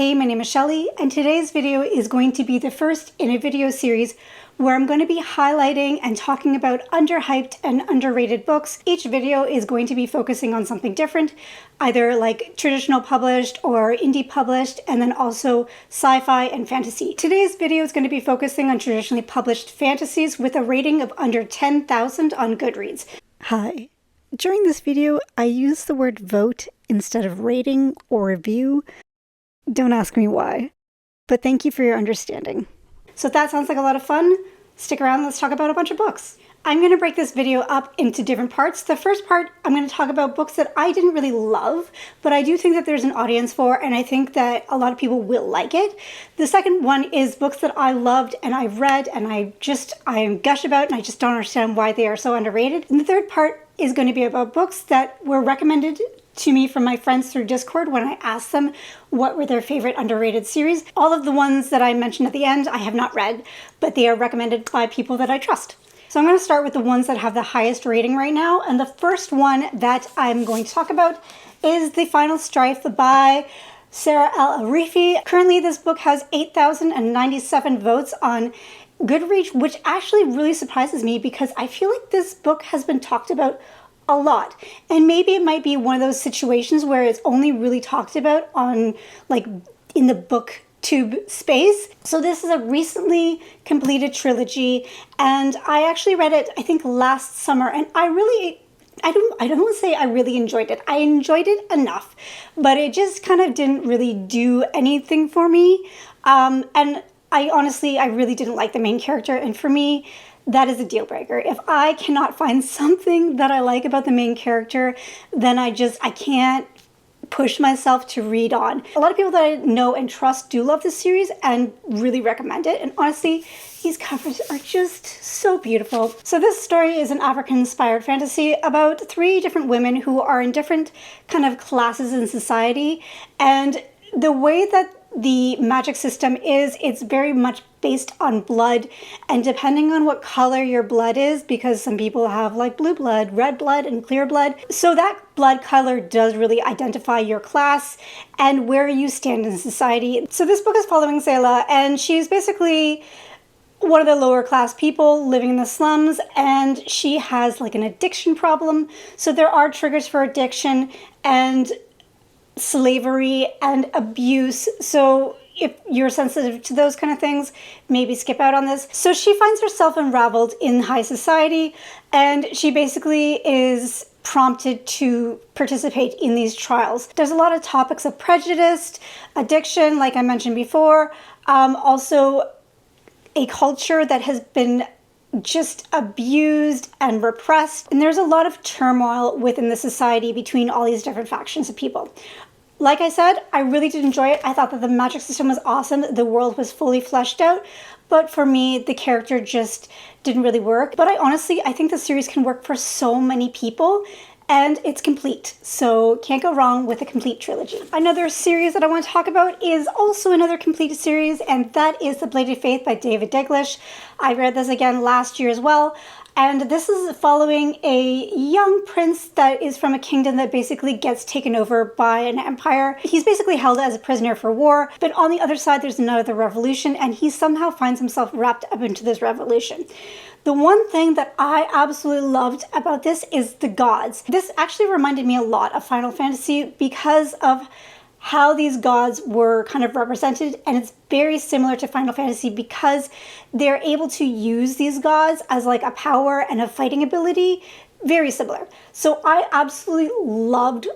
Hey, my name is Shelly, and today's video is going to be the first in a video series where I'm going to be highlighting and talking about underhyped and underrated books. Each video is going to be focusing on something different, either like traditional published or indie published, and then also sci-fi and fantasy. Today's video is going to be focusing on traditionally published fantasies with a rating of under 10,000 on Goodreads. Hi. During this video, I use the word vote instead of rating or review. Don't ask me why, but thank you for your understanding. So if that sounds like a lot of fun, stick around, let's talk about a bunch of books. I'm going to break this video up into different parts. The first part, I'm going to talk about books that I didn't really love, but I do think that there's an audience for, and I think that a lot of people will like it. The second one is books that I loved and I've read and I gush about, and I just don't understand why they are so underrated. And the third part is going to be about books that were recommended to me from my friends through Discord when I asked them what were their favorite underrated series. All of the ones that I mentioned at the end I have not read, but they are recommended by people that I trust. So I'm going to start with the ones that have the highest rating right now, and the first one that I'm going to talk about is The Final Strife by Sarah L. Arifi. Currently this book has 8,097 votes on Goodreads, which actually really surprises me because I feel like this book has been talked about a lot, and maybe it might be one of those situations where it's only really talked about on like in the booktube space. So this is a recently completed trilogy, and I actually read it I think last summer, and I don't want to say I really enjoyed it. I enjoyed it enough, but it just kind of didn't really do anything for me, and I really didn't like the main character, and for me that is a deal breaker. If I cannot find something that I like about the main character, then I can't push myself to read on. A lot of people that I know and trust do love this series and really recommend it. And honestly, these covers are just so beautiful. So this story is an African-inspired fantasy about 3 different women who are in different kind of classes in society. And the way that the magic system is, it's very much based on blood, and depending on what color your blood is, because some people have like blue blood, red blood, and clear blood, so that blood color does really identify your class and where you stand in society. So this book is following Zayla, and she's basically one of the lower class people living in the slums, and she has like an addiction problem. So there are triggers for addiction and slavery and abuse, so if you're sensitive to those kind of things, maybe skip out on this. So she finds herself unraveled in high society, and she basically is prompted to participate in these trials. There's a lot of topics of prejudice, addiction, like I mentioned before, also a culture that has been just abused and repressed, and there's a lot of turmoil within the society between all these different factions of people. Like I said, I really did enjoy it. I thought that the magic system was awesome. The world was fully fleshed out, but for me, the character just didn't really work. But I think the series can work for so many people, and it's complete. So can't go wrong with a complete trilogy. Another series that I want to talk about is also another completed series, and that is The Bladed Faith by David Digglish. I read this again last year as well. And this is following a young prince that is from a kingdom that basically gets taken over by an empire. He's basically held as a prisoner for war, but on the other side there's another revolution, and he somehow finds himself wrapped up into this revolution. The one thing that I absolutely loved about this is the gods. This actually reminded me a lot of Final Fantasy because of how these gods were kind of represented, and it's very similar to Final Fantasy because they're able to use these gods as like a power and a fighting ability. Very similar. So I absolutely loved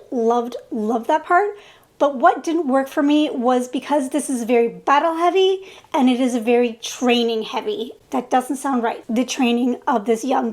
that part. But what didn't work for me was because this is very battle heavy and it is very training heavy. That doesn't sound right. The training of this young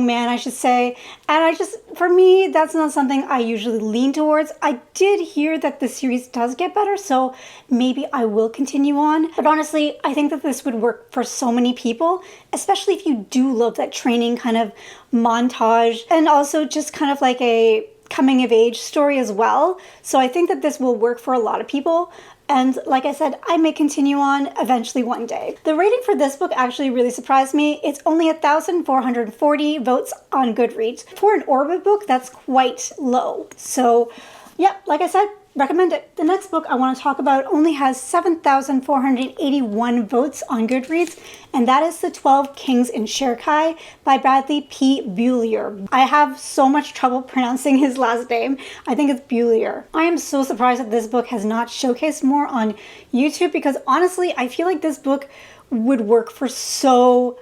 man, I should say. And for me, that's not something I usually lean towards. I did hear that the series does get better, so maybe I will continue on. But honestly, I think that this would work for so many people, especially if you do love that training kind of montage, and also just kind of like a coming of age story as well. So I think that this will work for a lot of people. And like I said, I may continue on eventually one day. The rating for this book actually really surprised me. It's only 1,440 votes on Goodreads. For an Orbit book, that's quite low. So Yep, like I said, recommend it. The next book I want to talk about only has 7,481 votes on Goodreads, and that is The 12 Kings in Shirkai by Bradley P. Beaulieu. I have so much trouble pronouncing his last name. I think it's Beaulieu. I am so surprised that this book has not showcased more on YouTube, because honestly, I feel like this book would work for so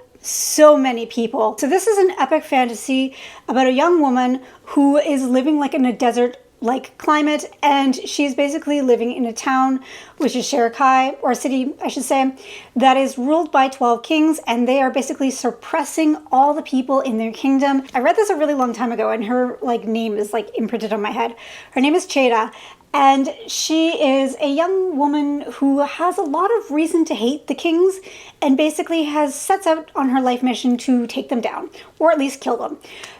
many people. So this is an epic fantasy about a young woman who is living like in a desert like climate, and she's basically living in a town, which is Shirkai, or a city I should say, that is ruled by 12 kings, and they are basically suppressing all the people in their kingdom. I read this a really long time ago, and her like name is like imprinted on my head. Her name is Cheda, and she is a young woman who has a lot of reason to hate the kings, and basically sets out on her life mission to take them down, or at least kill them.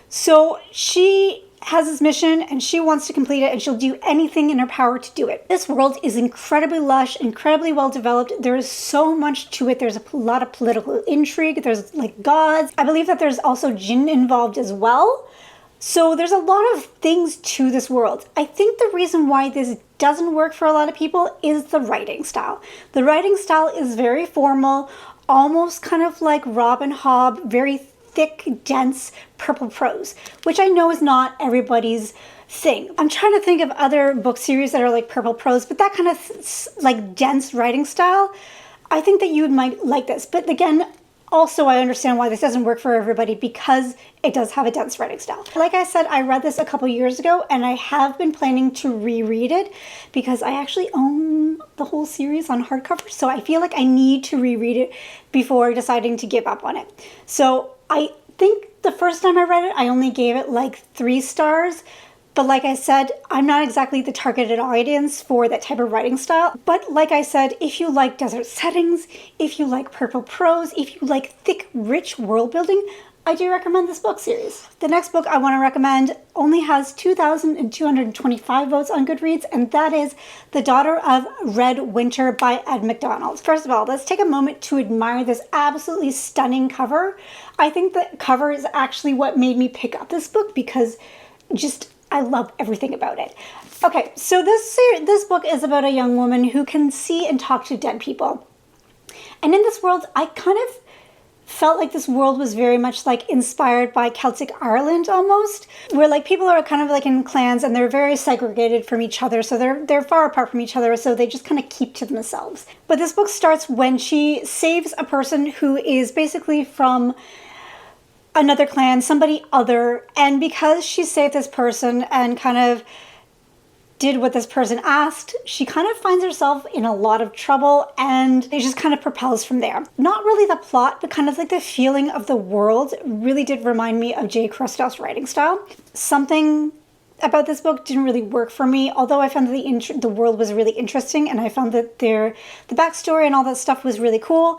So she has this mission and she wants to complete it, and she'll do anything in her power to do it. This world is incredibly lush, incredibly well developed. There is so much to it. There's a lot of political intrigue. There's like gods. I believe that there's also jinn involved as well. So there's a lot of things to this world. I think the reason why this doesn't work for a lot of people is the writing style. The writing style is very formal, almost kind of like Robin Hobb, very thick, dense purple prose, which I know is not everybody's thing. I'm trying to think of other book series that are like purple prose, but that kind of like dense writing style, I think that you might like this. But again, also I understand why this doesn't work for everybody, because it does have a dense writing style. Like I said, I read this a couple years ago, and I have been planning to reread it because I actually own the whole series on hardcover, so I feel like I need to reread it before deciding to give up on it. So I think the first time I read it, I only gave it like 3 stars. But like I said, I'm not exactly the targeted audience for that type of writing style. But like I said, if you like desert settings, if you like purple prose, if you like thick, rich world building, I do recommend this book series. The next book I want to recommend only has 2,225 votes on Goodreads, and that is The Daughter of Red Winter by Ed McDonald. First of all, let's take a moment to admire this absolutely stunning cover. I think the cover is actually what made me pick up this book, because I love everything about it. Okay, so this book is about a young woman who can see and talk to dead people. And in this world, I kind of felt like this world was very much like inspired by Celtic Ireland almost, where like people are kind of like in clans and they're very segregated from each other, so they're far apart from each other, so they just kind of keep to themselves. But this book starts when she saves a person who is basically from another clan, somebody other, and because she saved this person and kind of did what this person asked, she kind of finds herself in a lot of trouble, and it just kind of propels from there. Not really the plot, but kind of like the feeling of the world really did remind me of J. Kristoff's writing style. Something about this book didn't really work for me, although I found that the world was really interesting, and I found that the backstory and all that stuff was really cool.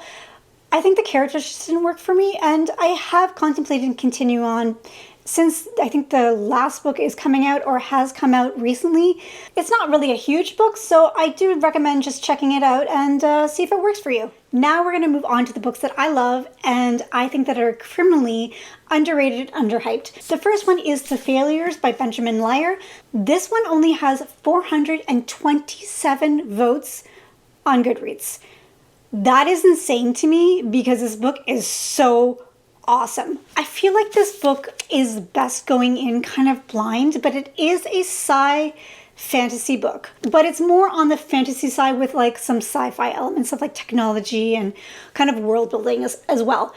I think the characters just didn't work for me, and I have contemplated continuing on since I think the last book is coming out or has come out recently. It's not really a huge book, so I do recommend just checking it out and see if it works for you. Now we're going to move on to the books that I love and I think that are criminally underrated, underhyped. The first one is The Failures by Benjamin Lyer. This one only has 427 votes on Goodreads. That is insane to me because this book is so awesome. I feel like this book is best going in kind of blind, but it is a fantasy book. But it's more on the fantasy side with like some sci-fi elements of like technology and kind of world building as well.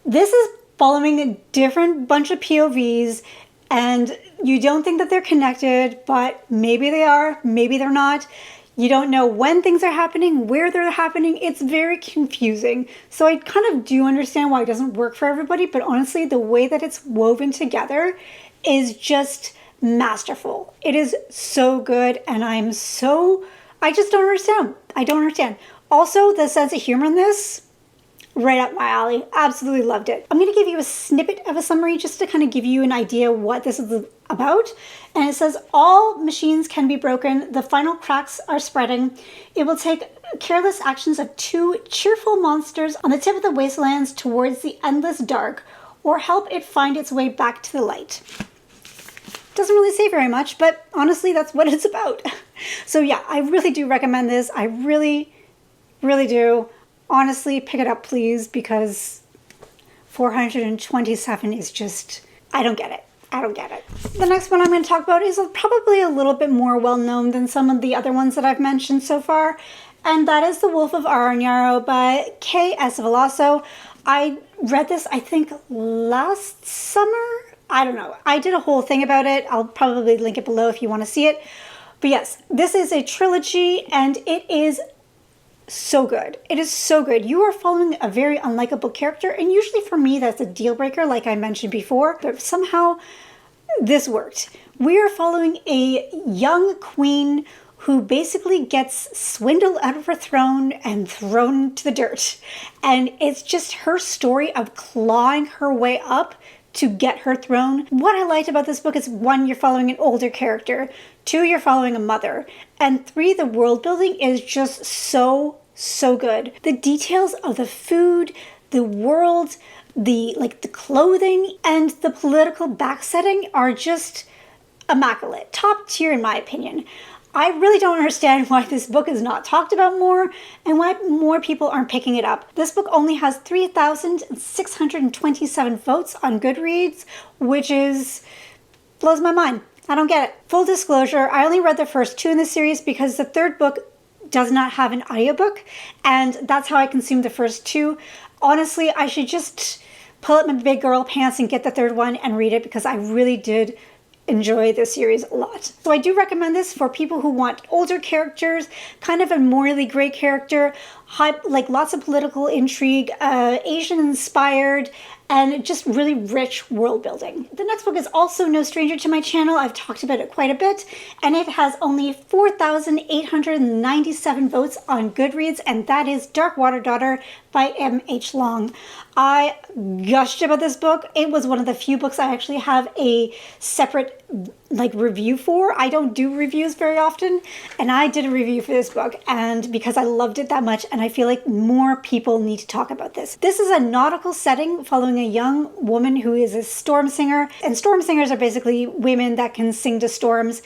This is following a different bunch of POVs, and you don't think that they're connected, but maybe they are, maybe they're not. You don't know when things are happening, where they're happening. It's very confusing. So I kind of do understand why it doesn't work for everybody, but honestly, the way that it's woven together is just masterful. It is so good, and I just don't understand. I don't understand. Also, the sense of humor in this, right up my alley. Absolutely loved it. I'm going to give you a snippet of a summary just to kind of give you an idea what this is about. And it says, all machines can be broken. The final cracks are spreading. It will take careless actions of 2 cheerful monsters on the tip of the wastelands towards the endless dark, or help it find its way back to the light. Doesn't really say very much, but honestly, that's what it's about. So yeah, I really do recommend this. I really, really do. Honestly, pick it up, please, because 427 is just, I don't get it. I don't get it. The next one I'm going to talk about is probably a little bit more well-known than some of the other ones that I've mentioned so far, and that is The Wolf of Aranyaro by K.S. Veloso. I read this, I think, last summer? I don't know. I did a whole thing about it. I'll probably link it below if you want to see it. But yes, this is a trilogy, and it is so good. It is so good. You are following a very unlikable character, and usually for me that's a deal breaker, like I mentioned before, but somehow this worked. We are following a young queen who basically gets swindled out of her throne and thrown to the dirt. And it's just her story of clawing her way up to get her throne. What I liked about this book is, 1, you're following an older character, 2, you're following a mother, and 3, the world building is just so good. The details of the food, the world, the clothing, and the political backsetting are just immaculate. Top tier in my opinion. I really don't understand why this book is not talked about more and why more people aren't picking it up. This book only has 3,627 votes on Goodreads, which blows my mind. I don't get it. Full disclosure, I only read the first 2 in the series because the third book does not have an audiobook, and that's how I consumed the first 2. Honestly, I should just pull up my big girl pants and get the third one and read it, because I really did enjoy this series a lot. So I do recommend this for people who want older characters, kind of a morally gray character, lots of political intrigue, Asian inspired, and just really rich world building. The next book is also no stranger to my channel. I've talked about it quite a bit, and it has only 4,897 votes on Goodreads, and that is Dark Water Daughter by M.H. Long. I gushed about this book. It was one of the few books I actually have a separate review for. I don't do reviews very often, and I did a review for this book, and because I loved it that much, and I feel like more people need to talk about this. This is a nautical setting following a young woman who is a storm singer, and storm singers are basically women that can sing to storms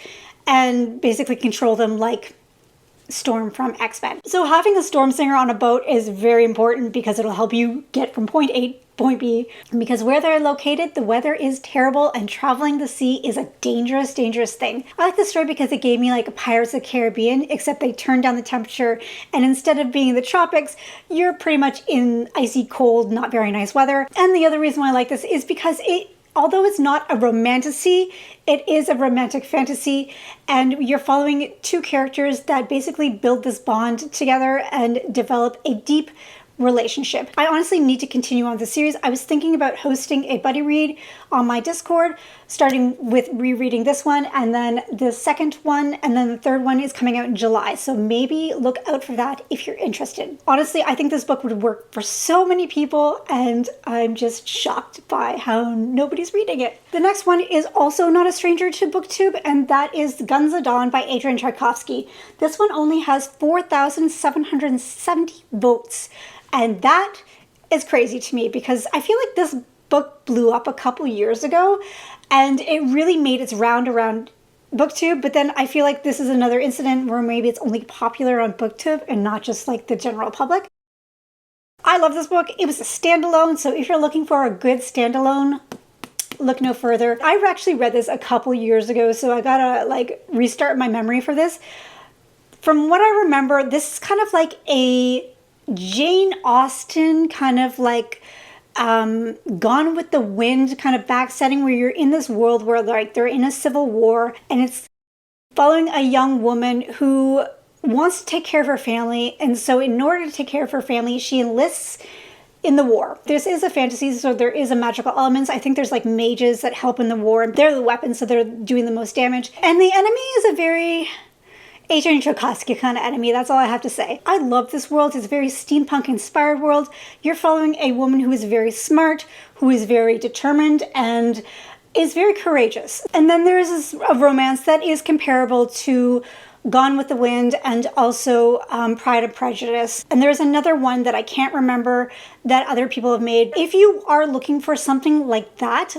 and basically control them like Storm from X-Men. So having a storm singer on a boat is very important because it'll help you get from point A to point B, because where they're located, the weather is terrible and traveling the sea is a dangerous thing. I like this story because it gave me like a Pirates of the Caribbean, except they turned down the temperature, and instead of being in the tropics, you're pretty much in icy cold, not very nice weather. And the other reason why I like this is because although it's not a romantasy, it is a romantic fantasy, and you're following 2 characters that basically build this bond together and develop a deep relationship. I honestly need to continue on the series. I was thinking about hosting a buddy read on my Discord, starting with rereading this one, and then the second one, and then the third one is coming out in July. So maybe look out for that if you're interested. Honestly, I think this book would work for so many people, and I'm just shocked by how nobody's reading it. The next one is also not a stranger to BookTube, and that is Guns of Dawn by Adrian Tchaikovsky. This one only has 4,770 votes. And that is crazy to me because I feel like this book blew up a couple years ago and it really made its round around BookTube. But then I feel like this is another incident where maybe it's only popular on BookTube and not just like the general public. I love this book. It was a standalone. So if you're looking for a good standalone, look no further. I actually read this a couple years ago, so I gotta restart my memory for this. From what I remember, this is kind of like a Jane Austen kind of Gone with the Wind kind of backsetting, where you're in this world where they're in a civil war, and it's following a young woman who wants to take care of her family, and so in order to take care of her family, she enlists in the war. This is a fantasy, so there is a magical elements. I think there's mages that help in the war. They're the weapons, so they're doing the most damage. And the enemy is a very Adrian Tchaikovsky kind of enemy, that's all I have to say. I love this world. It's a very steampunk inspired world. You're following a woman who is very smart, who is very determined, and is very courageous. And then there is a romance that is comparable to Gone with the Wind and also Pride and Prejudice. And there's another one that I can't remember that other people have made. If you are looking for something like that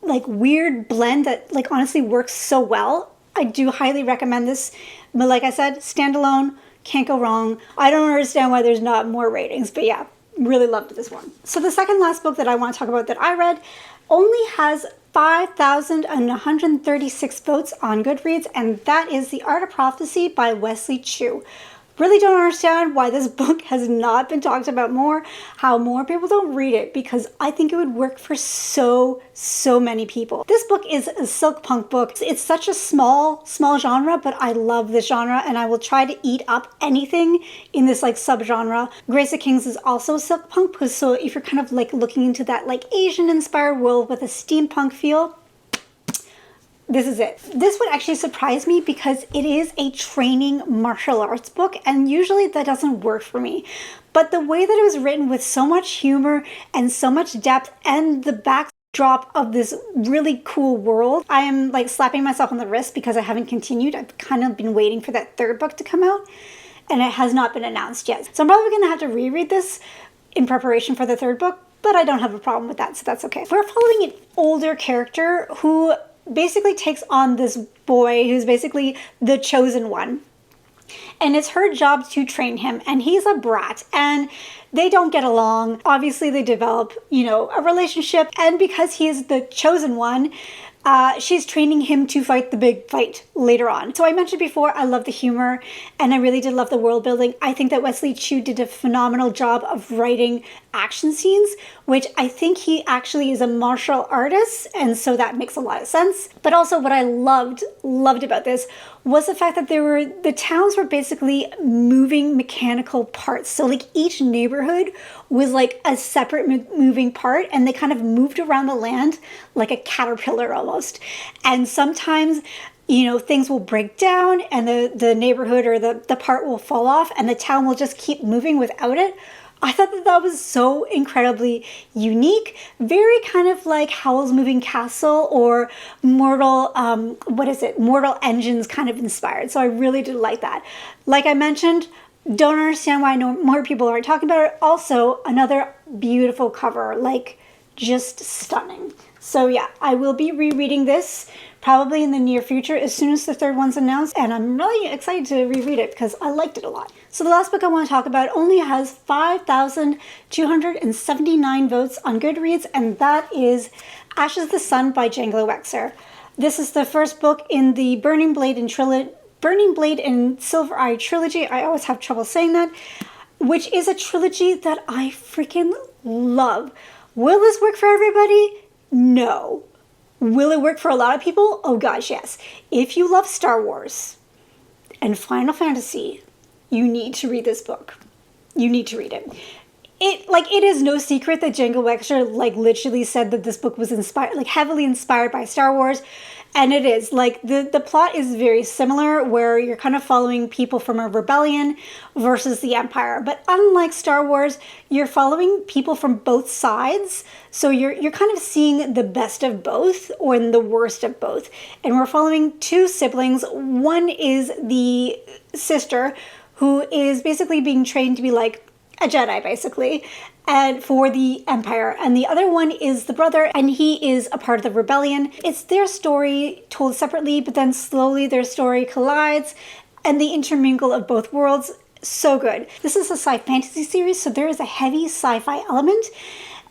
like weird blend that like honestly works so well. I do highly recommend this. But like I said, standalone, can't go wrong. I don't understand why there's not more ratings, but yeah, really loved this one. So the second last book that I want to talk about that I read only has 5,136 votes on Goodreads, and that is The Art of Prophecy by Wesley Chu. Really don't understand why this book has not been talked about more, how more people don't read it, because I think it would work for so many people. This book is a silk punk book. It's such a small genre, but I love this genre, and I will try to eat up anything in this like subgenre. Grace of Kings is also silk punk, so if you're kind of like looking into that like Asian inspired world with a steampunk feel, this is it. This would actually surprise me because it is a training martial arts book, and usually that doesn't work for me. But the way that it was written with so much humor and so much depth, and the backdrop of this really cool world, I am like slapping myself on the wrist because I haven't continued. I've kind of been waiting for that third book to come out, and it has not been announced yet. So I'm probably gonna have to reread this in preparation for the third book, but I don't have a problem with that, so that's okay. We're following an older character who basically takes on this boy who's basically the chosen one. And it's her job to train him, and he's a brat, and they don't get along. Obviously, they develop, a relationship, and because he is the chosen one, she's training him to fight the big fight later on. So I mentioned before, I love the humor, and I really did love the world building. I think that Wesley Chu did a phenomenal job of writing action scenes, which I think he actually is a martial artist, and so that makes a lot of sense. But also what I loved about this was the fact that the towns were basically moving mechanical parts. So like each neighborhood was like a separate moving part, and they kind of moved around the land like a caterpillar almost. And sometimes, things will break down, and the neighborhood or the part will fall off, and the town will just keep moving without it. I thought that was so incredibly unique, very kind of like Howl's Moving Castle or Mortal Engines kind of inspired. So I really did like that. Like I mentioned, don't understand why more people aren't talking about it. Also, another beautiful cover, like just stunning. So yeah, I will be rereading this probably in the near future as soon as the third one's announced, and I'm really excited to reread it because I liked it a lot. So the last book I want to talk about only has 5,279 votes on Goodreads, and that is Ashes of the Sun by Django Wexler. This is the first book in the Burning Blade and Silver Eye trilogy. I always have trouble saying that, which is a trilogy that I freaking love. Will this work for everybody? No. Will it work for a lot of people? Oh gosh, yes. If you love Star Wars and Final Fantasy, you need to read this book. You need to read it. It is no secret that Django Wexler literally said that this book was heavily inspired by Star Wars. And it is. The plot is very similar, where you're kind of following people from a rebellion versus the Empire. But unlike Star Wars, you're following people from both sides. So you're kind of seeing the best of both or the worst of both. And we're following two siblings. One is the sister, who is basically being trained to be like a Jedi, basically, and for the Empire. And the other one is the brother, and he is a part of the rebellion. It's their story told separately, but then slowly their story collides, and the intermingle of both worlds. So good. This is a sci-fi fantasy series, so there is a heavy sci-fi element.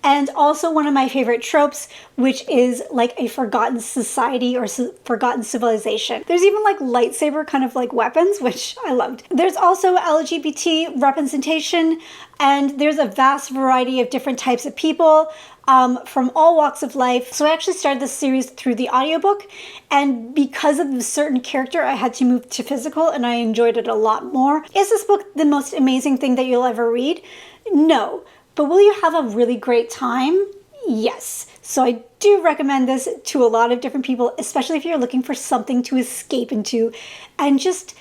And also one of my favorite tropes, which is like a forgotten society or forgotten civilization. There's even like lightsaber kind of like weapons, which I loved. There's also LGBT representation, and there's a vast variety of different types of people from all walks of life. So I actually started this series through the audiobook, and because of a certain character, I had to move to physical, and I enjoyed it a lot more. Is this book the most amazing thing that you'll ever read? No. But will you have a really great time? Yes. So I do recommend this to a lot of different people, especially if you're looking for something to escape into and just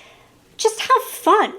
have fun,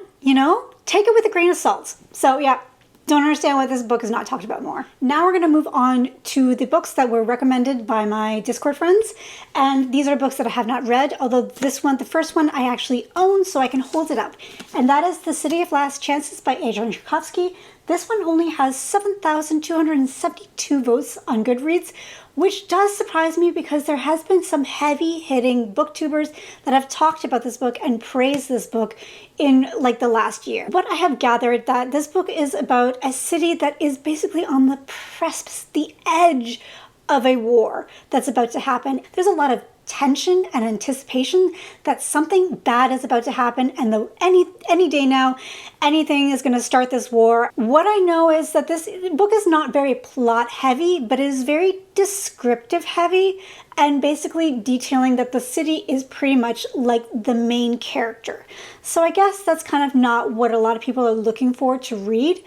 Take it with a grain of salt. So yeah, don't understand why this book is not talked about more. Now we're going to move on to the books that were recommended by my Discord friends. And these are books that I have not read, although the first one I actually own, so I can hold it up. And that is The City of Last Chances by Adrian Tchaikovsky. This one only has 7,272 votes on Goodreads, which does surprise me because there has been some heavy-hitting booktubers that have talked about this book and praised this book in like the last year. But I have gathered that this book is about a city that is basically on the precipice, the edge of a war that's about to happen. There's a lot of tension and anticipation that something bad is about to happen, and any day now, anything is going to start this war. What I know is that this book is not very plot heavy, but it is very descriptive heavy, and basically detailing that the city is pretty much like the main character. So I guess that's kind of not what a lot of people are looking for to read.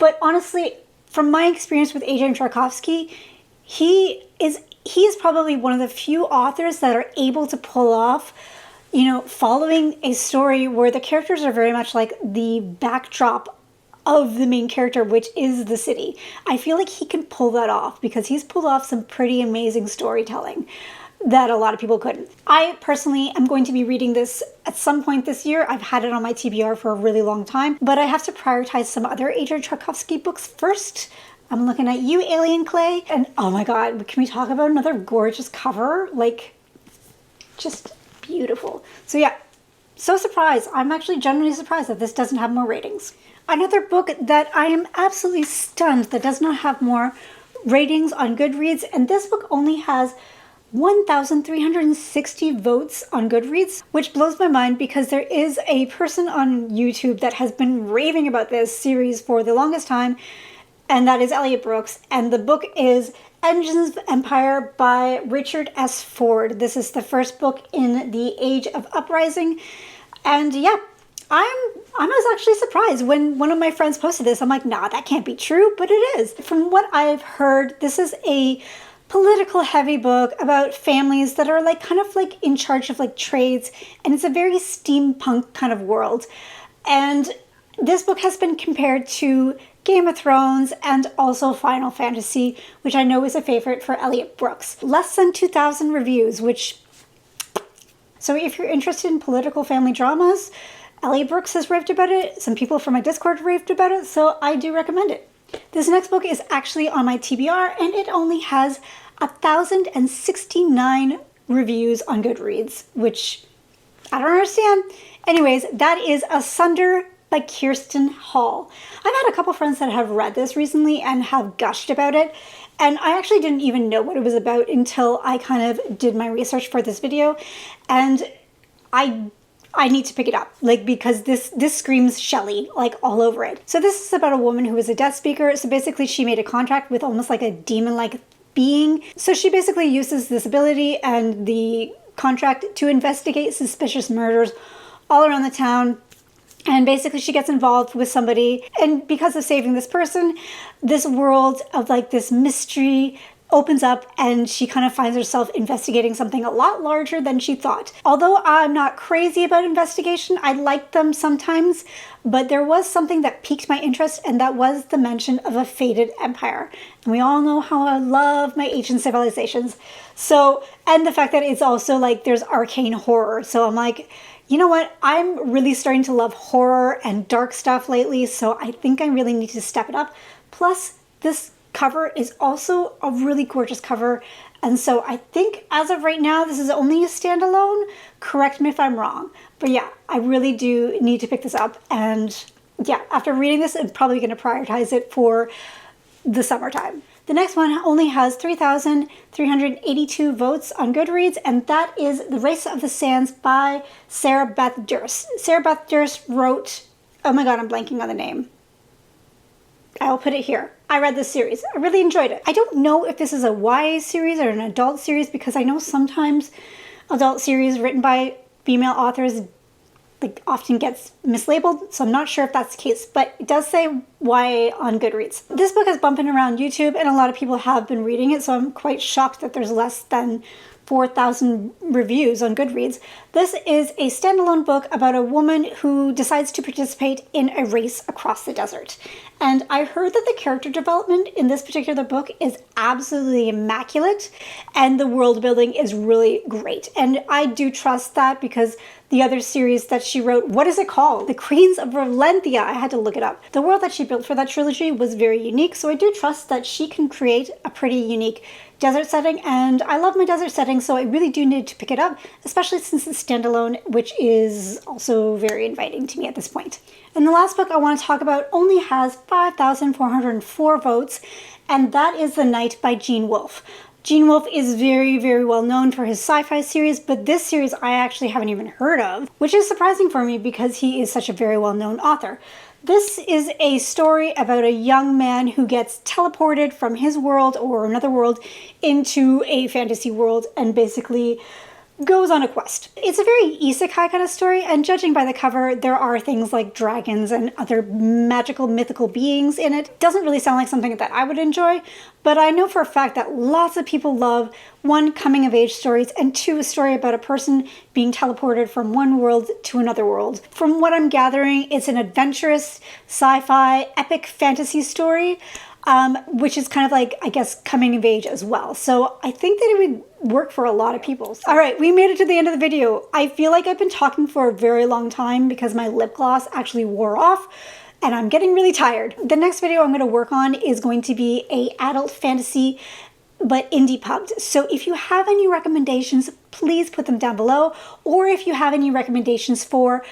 But honestly, from my experience with Adrian Tchaikovsky, he is probably one of the few authors that are able to pull off, following a story where the characters are very much like the backdrop of the main character, which is the city. I feel like he can pull that off because he's pulled off some pretty amazing storytelling that a lot of people couldn't. I personally am going to be reading this at some point this year. I've had it on my TBR for a really long time, but I have to prioritize some other Adrian Tchaikovsky books first. I'm looking at you, Alien Clay, and oh my god, can we talk about another gorgeous cover? Like, just beautiful. So yeah, so surprised. I'm actually genuinely surprised that this doesn't have more ratings. Another book that I am absolutely stunned that does not have more ratings on Goodreads, and this book only has 1,360 votes on Goodreads, which blows my mind because there is a person on YouTube that has been raving about this series for the longest time, and that is Elliot Brooks, and the book is Engines of Empire by Richard S. Ford. This is the first book in the Age of Uprising, and yeah, I was actually surprised when one of my friends posted this. I'm like, nah, that can't be true, but it is. From what I've heard, this is a political heavy book about families that are like kind of like in charge of like trades, and it's a very steampunk kind of world. And this book has been compared to Game of Thrones and also Final Fantasy, which I know is a favorite for Elliot Brooks. Less than 2,000 reviews, so if you're interested in political family dramas, Elliot Brooks has raved about it. Some people from my Discord raved about it, so I do recommend it. This next book is actually on my TBR, and it only has 1,069 reviews on Goodreads, which I don't understand. Anyways, that is Asunder by Kirsten Hall. I've had a couple friends that have read this recently and have gushed about it, and I actually didn't even know what it was about until I kind of did my research for this video, and I need to pick it up, because this screams Shelley, all over it. So this is about a woman who is a death speaker. So basically she made a contract with almost like a demon-like being. So she basically uses this ability and the contract to investigate suspicious murders all around the town. And basically she gets involved with somebody, and because of saving this person, this world of this mystery opens up, and she kind of finds herself investigating something a lot larger than she thought. Although I'm not crazy about investigation, I like them sometimes, but there was something that piqued my interest, and that was the mention of a fated empire. And we all know how I love my ancient civilizations. So, and the fact that it's also there's arcane horror. So I'm like, you know what? I'm really starting to love horror and dark stuff lately, so I think I really need to step it up. Plus, this cover is also a really gorgeous cover, and so I think as of right now this is only a standalone. Correct me if I'm wrong, but yeah, I really do need to pick this up, and yeah, after reading this I'm probably going to prioritize it for the summertime. The next one only has 3,382 votes on Goodreads, and that is The Race of the Sands by Sarah Beth Durst. Sarah Beth Durst wrote, oh my god, I'm blanking on the name. I'll put it here. I read this series. I really enjoyed it. I don't know if this is a YA series or an adult series, because I know sometimes adult series written by female authors often gets mislabeled, so I'm not sure if that's the case, but it does say YA on Goodreads. This book is bumping around YouTube, and a lot of people have been reading it, so I'm quite shocked that there's less than 4,000 reviews on Goodreads. This is a standalone book about a woman who decides to participate in a race across the desert. And I heard that the character development in this particular book is absolutely immaculate, and the world building is really great. And I do trust that, because the other series that she wrote. What is it called? The Queens of Valentia. I had to look it up. The world that she built for that trilogy was very unique, so I do trust that she can create a pretty unique desert setting, and I love my desert setting, so I really do need to pick it up, especially since it's standalone, which is also very inviting to me at this point. And the last book I want to talk about only has 5,404 votes, and that is The Night by Gene Wolfe. Gene Wolfe is very, very well known for his sci-fi series, but this series I actually haven't even heard of, which is surprising for me because he is such a very well-known author. This is a story about a young man who gets teleported from his world or another world into a fantasy world and basically goes on a quest. It's a very isekai kind of story, and judging by the cover, there are things like dragons and other magical, mythical beings in it. Doesn't really sound like something that I would enjoy, but I know for a fact that lots of people love, one, coming-of-age stories, and two, a story about a person being teleported from one world to another world. From what I'm gathering, it's an adventurous, sci-fi, epic fantasy story, which is kind of like, I guess, coming of age as well. So I think that it would work for a lot of people. All right, we made it to the end of the video. I feel like I've been talking for a very long time because my lip gloss actually wore off and I'm getting really tired. The next video I'm going to work on is going to be a adult fantasy but indie pubbed. So if you have any recommendations, please put them down below. Or if you have any recommendations for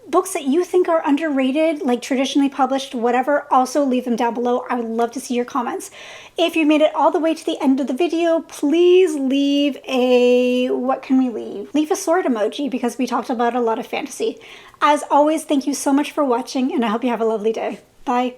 books that you think are underrated, like traditionally published, whatever, also leave them down below. I would love to see your comments. If you made it all the way to the end of the video, please leave a, what can we leave? Leave a sword emoji because we talked about a lot of fantasy. As always, thank you so much for watching and I hope you have a lovely day. Bye.